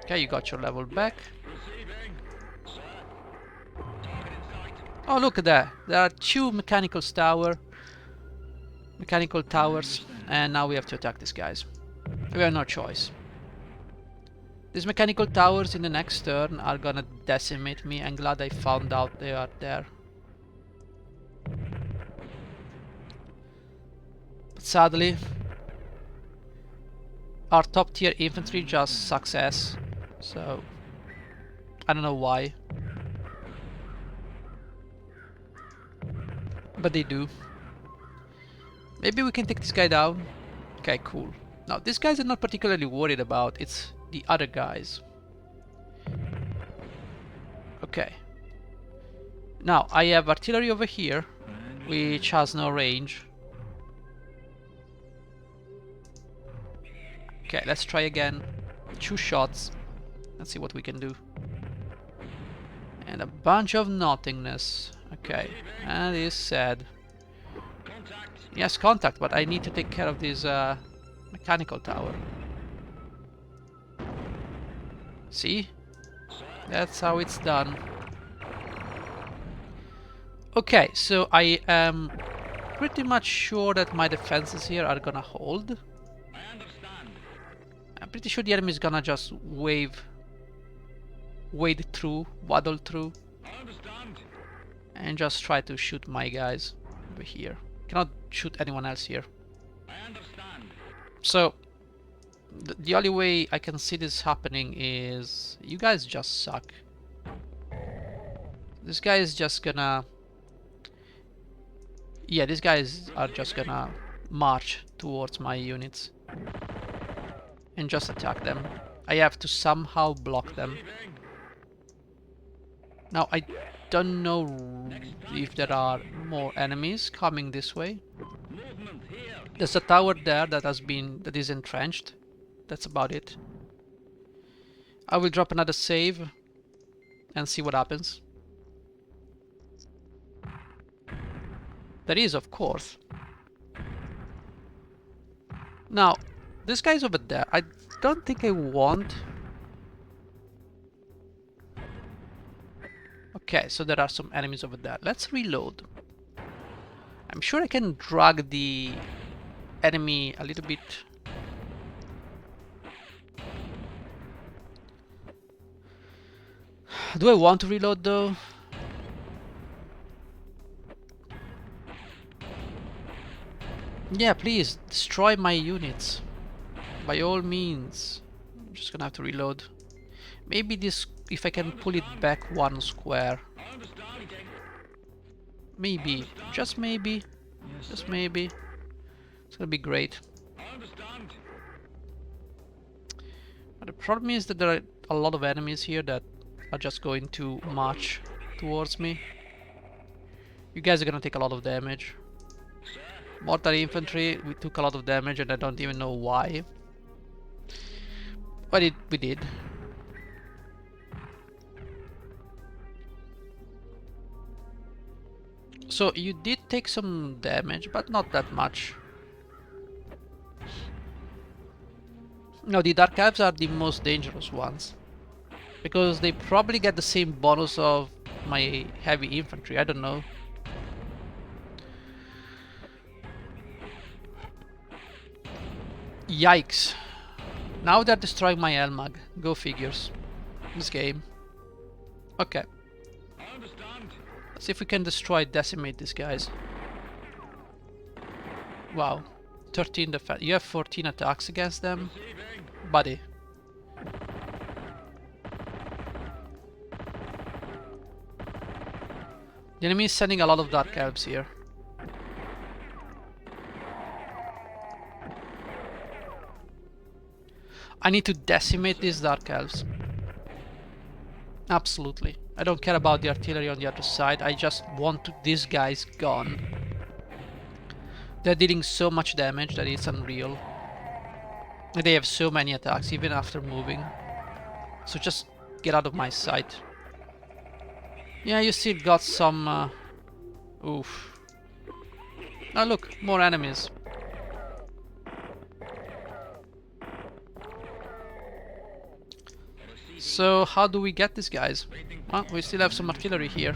Okay, you got your level back. Receiving. Sir. Target in sight. Oh, look at that. There are 2 mechanical towers, and now we have to attack these guys. We have no choice. These mechanical towers in the next turn are gonna decimate me. I'm glad I found out they are there. But sadly, our top tier infantry just sucks ass. So, I don't know why. But they do. Maybe we can take this guy down. Okay, cool. Now, these guys I'm not particularly worried about. It's the other guys. Okay. Now, I have artillery over here, which has no range. Okay, let's try again. 2 shots. Let's see what we can do. And a bunch of nothingness. Okay, that is sad. Contact. Yes, contact, but I need to take care of this mechanical tower. See? That's how it's done. Okay, so I am pretty much sure that my defenses here are gonna hold. I understand. I'm pretty sure the enemy is gonna just wade through, waddle through, I understand. and just try to shoot my guys over here. Cannot shoot anyone else here. I understand. So, the only way I can see this happening is you guys just suck. This guy is just gonna... Yeah, these guys are just gonna march towards my units and just attack them. I have to somehow block them. Receiving. Now, I don't know if there are more enemies coming this way. Movement here. There's a tower there that is entrenched. That's about it. I will drop another save and see what happens. There is, of course. Now, this guy's over there. I don't think I want... Okay, so there are some enemies over there. Let's reload. I'm sure I can drag the enemy a little bit. Do I want to reload though? Yeah, please destroy my units. By all means. I'm just gonna have to reload. Maybe this, if I can pull it back 1 square. Maybe, just maybe, just maybe. It's gonna be great. But the problem is that there are a lot of enemies here that are just going to march towards me. You guys are gonna take a lot of damage. Mortar infantry, we took a lot of damage and I don't even know why. But we did. So you did take some damage, but not that much. No, the Dark Elves are the most dangerous ones. Because they probably get the same bonus of my heavy infantry, I don't know. Yikes. Now they're destroying my Elmag. Go figures. This game. Okay. Let's see if we can decimate these guys. Wow. 13 defense. You have 14 attacks against them? Buddy. The enemy is sending a lot of Dark Elves here. I need to decimate these Dark Elves. Absolutely. I don't care about the artillery on the other side. I just want these guys gone. They're dealing so much damage that it's unreal. And they have so many attacks even after moving. So just get out of my sight. Yeah, you still got some... oof. Now look, more enemies. So how do we get these guys? Well, we still have some artillery here.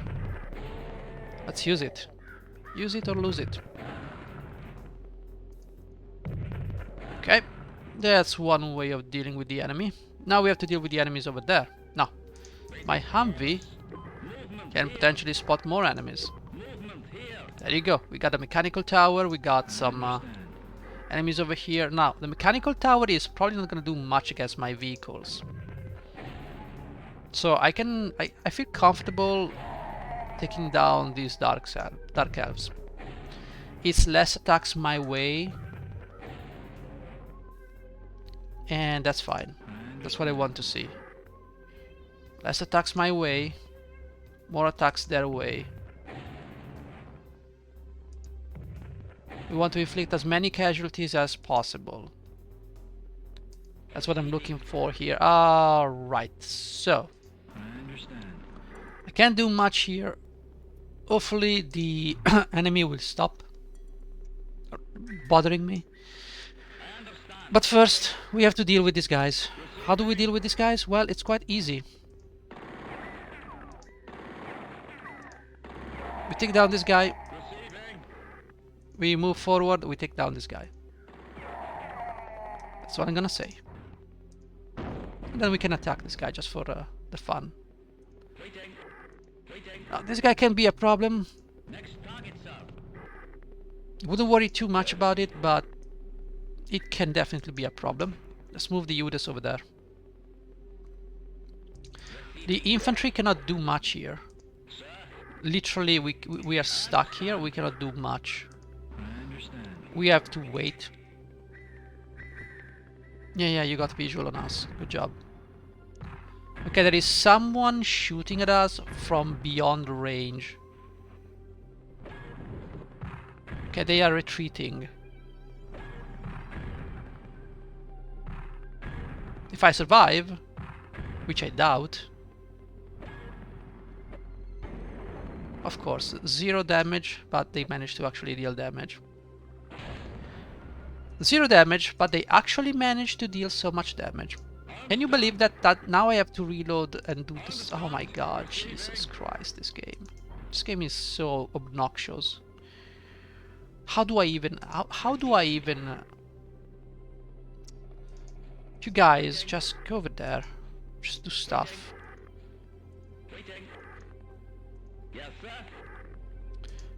Let's use it. Use it or lose it. Okay, that's one way of dealing with the enemy. Now we have to deal with the enemies over there. Now, my Humvee can potentially spot more enemies. There you go. We got a mechanical tower. We got some enemies over here. Now, the mechanical tower is probably not going to do much against my vehicles. So I feel comfortable taking down these Dark Elves. It's less attacks my way. And that's fine. That's what I want to see. Less attacks my way. More attacks their way. We want to inflict as many casualties as possible. That's what I'm looking for here. Alright, so I can't do much here. Hopefully the enemy will stop bothering me. But first, we have to deal with these guys. How do we deal with these guys? Well, it's quite easy. We take down this guy. We move forward, we take down this guy. That's what I'm gonna say. And then we can attack this guy just for the fun. Now, this guy can be a problem. Wouldn't worry too much about it, but it can definitely be a problem. Let's move the Judas over there. The infantry cannot do much here. Literally, we are stuck here. We cannot do much. We have to wait. Yeah, you got visual on us. Good job. Okay, there is someone shooting at us from beyond range. Okay, they are retreating. If I survive, which I doubt. Of course, 0 damage, but they managed to actually deal damage. 0 damage, but they actually managed to deal so much damage. Can you believe that now I have to reload and do this? Oh my god, Jesus Christ, this game. This game is so obnoxious. How do I even... How do I even... you guys just go over there. Just do stuff. Waiting. Yes, sir.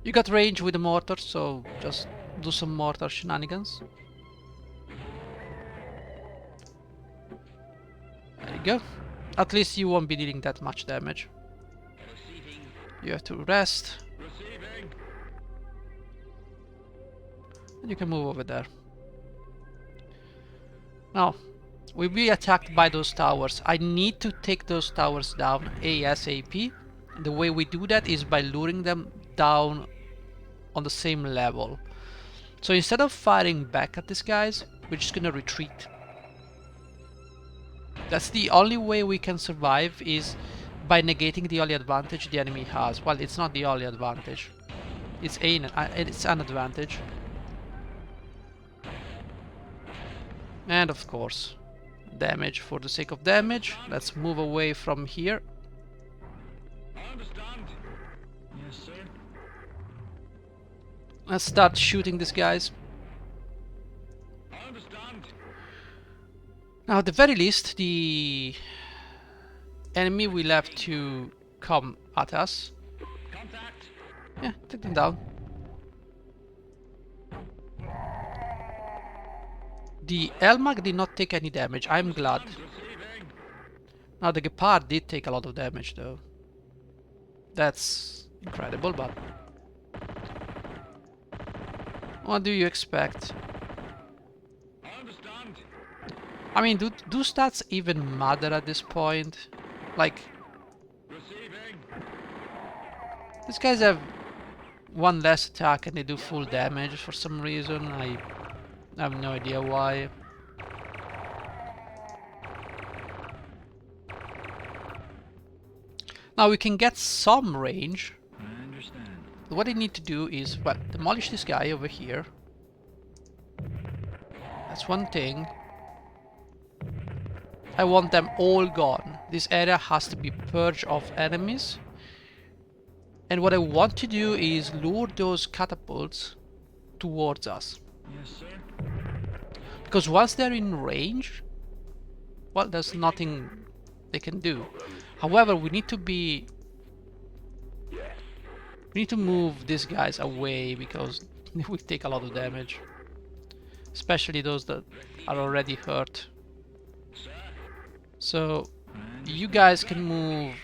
You got range with the mortar, so just do some mortar shenanigans. There you go. At least you won't be dealing that much damage. Receiving. You have to rest, Receiving. and you can move over there. Now, we'll be attacked by those towers. I need to take those towers down ASAP. The way we do that is by luring them down on the same level. So instead of firing back at these guys, we're just gonna retreat. That's the only way we can survive, is by negating the only advantage the enemy has. Well, it's not the only advantage. It's an advantage. And of course, damage for the sake of damage. Let's move away from here. I understand. Yes, sir. Let's start shooting these guys. I understand. Now, at the very least, the enemy will have to come at us. Contact. Yeah, take them down. The Elmag did not take any damage. I'm glad. Receiving. Now, the Gepard did take a lot of damage, though. That's incredible, but... what do you expect? I understand. I mean, do stats even matter at this point? Like, Receiving. these guys have one less attack and they do full damage for some reason. I have no idea why. Now we can get some range. I understand. What I need to do is, well, demolish this guy over here. That's one thing. I want them all gone. This area has to be purged of enemies. And what I want to do is lure those catapults towards us. Yes, sir. Because once they're in range, well, there's nothing they can do. However, we need to move these guys away because they will take a lot of damage. Especially those that are already hurt. So, you guys can move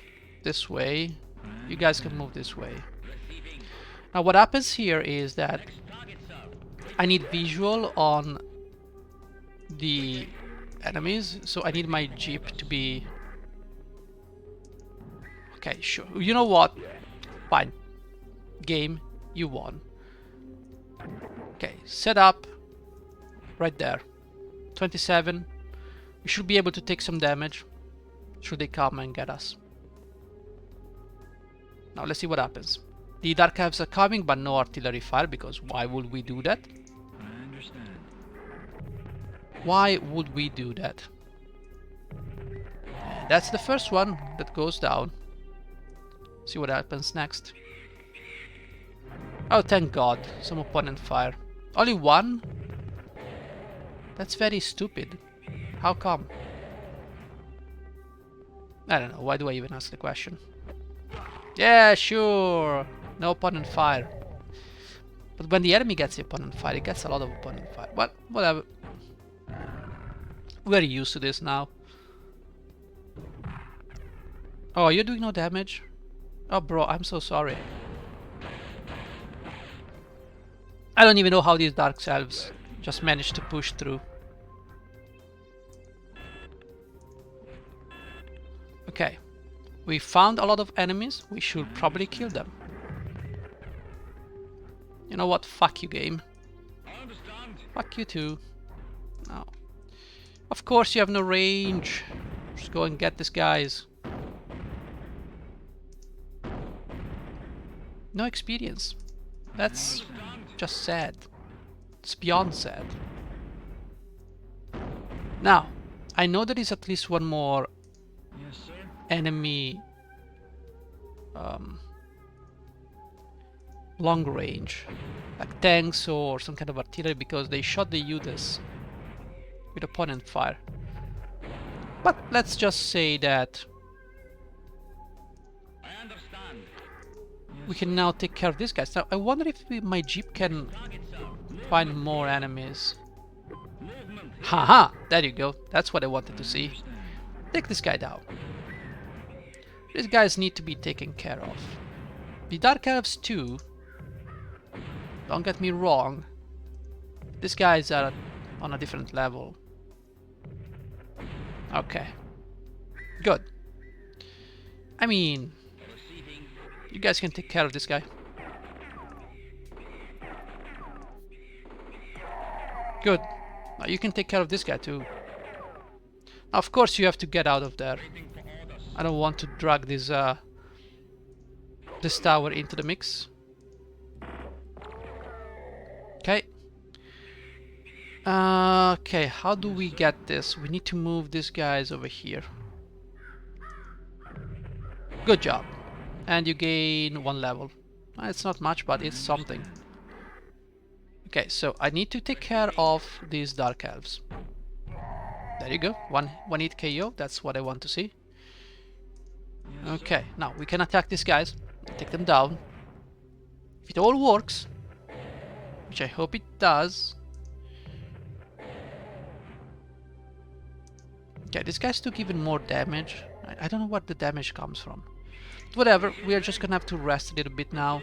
this way. You guys can move this way. Now what happens here is that I need visual on the enemies, so I need my jeep to be... okay, sure. You know what? Fine. Game, you won. Okay, set up right there. 27. We should be able to take some damage should they come and get us. Now let's see what happens. The Dark Elves are coming, but no artillery fire, because why would we do that? I understand. Why would we do that? And that's the first one that goes down. See what happens next. Oh, thank God. Some opponent fire. Only one? That's very stupid. How come? I don't know. Why do I even ask the question? Yeah, sure. No opponent fire. But when the enemy gets the opponent fire, it gets a lot of opponent fire. But whatever. We're used to this now. Oh, you're doing no damage? Oh, bro, I'm so sorry. I don't even know how these Dark Elves just managed to push through. Okay. We found a lot of enemies. We should probably kill them. You know what? Fuck you, game. I understand. Fuck you too. No. Of course you have no range. Just go and get these guys. No experience. That's just sad. It's beyond sad. Now, I know there is at least one more Yes, sir. long range, like tanks or some kind of artillery, because they shot the UDAS with opponent fire. But let's just say that I understand. we can now take care of these guys. Now I wonder if my jeep can Target, sir. find more enemies. Movement. Haha, there you go. That's what I wanted to see. Take this guy down. These guys need to be taken care of. The Dark Elves too. Don't get me wrong. These guys are on a different level. Okay. Good. I mean, Receiving. you guys can take care of this guy. Good. Now you can take care of this guy too. Now, of course you have to get out of there. Waiting for orders. I don't want to drag this tower into the mix. Okay. Okay, how do we get this? We need to move these guys over here. Good job. And you gain 1 level. It's not much, but it's something. Okay, so I need to take care of these Dark Elves. There you go. One hit KO. That's what I want to see. Okay, now we can attack these guys. Take them down. If it all works, which I hope it does. Okay, these guys took even more damage. I don't know what the damage comes from. Whatever, we are just gonna have to rest a little bit now.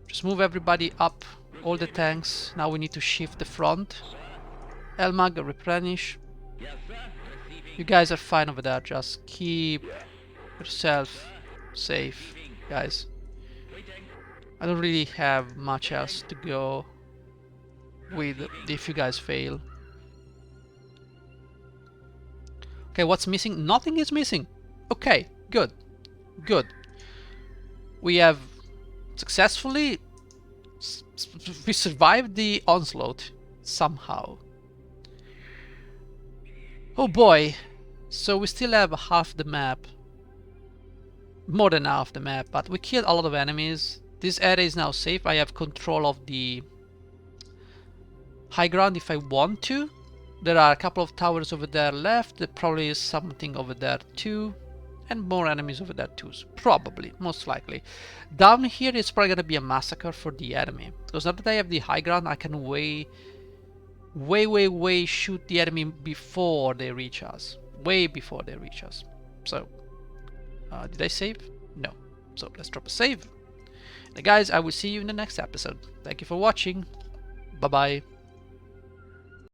Just move everybody up, all the tanks. Now we need to shift the front. Elmag, replenish. Yes, sir. Receiving. You guys are fine over there, just keep yourself safe, guys. Waiting. I don't really have much else to go with if you guys fail. Okay, what's missing? Nothing is missing. Okay, good. Good. We have successfully we survived the onslaught somehow. Oh boy. So we still have half the map. More than half the map, but we killed a lot of enemies. This area is now safe. I have control of the high ground if I want to. There are a couple of towers over there left. There probably is something over there too. And more enemies over there too. Probably, most likely. Down here it's probably gonna be a massacre for the enemy. Because now that I have the high ground, I can way shoot the enemy before they reach us. Way before they reach us. So, did I save? No. So let's drop a save. And guys, I will see you in the next episode. Thank you for watching. Bye bye.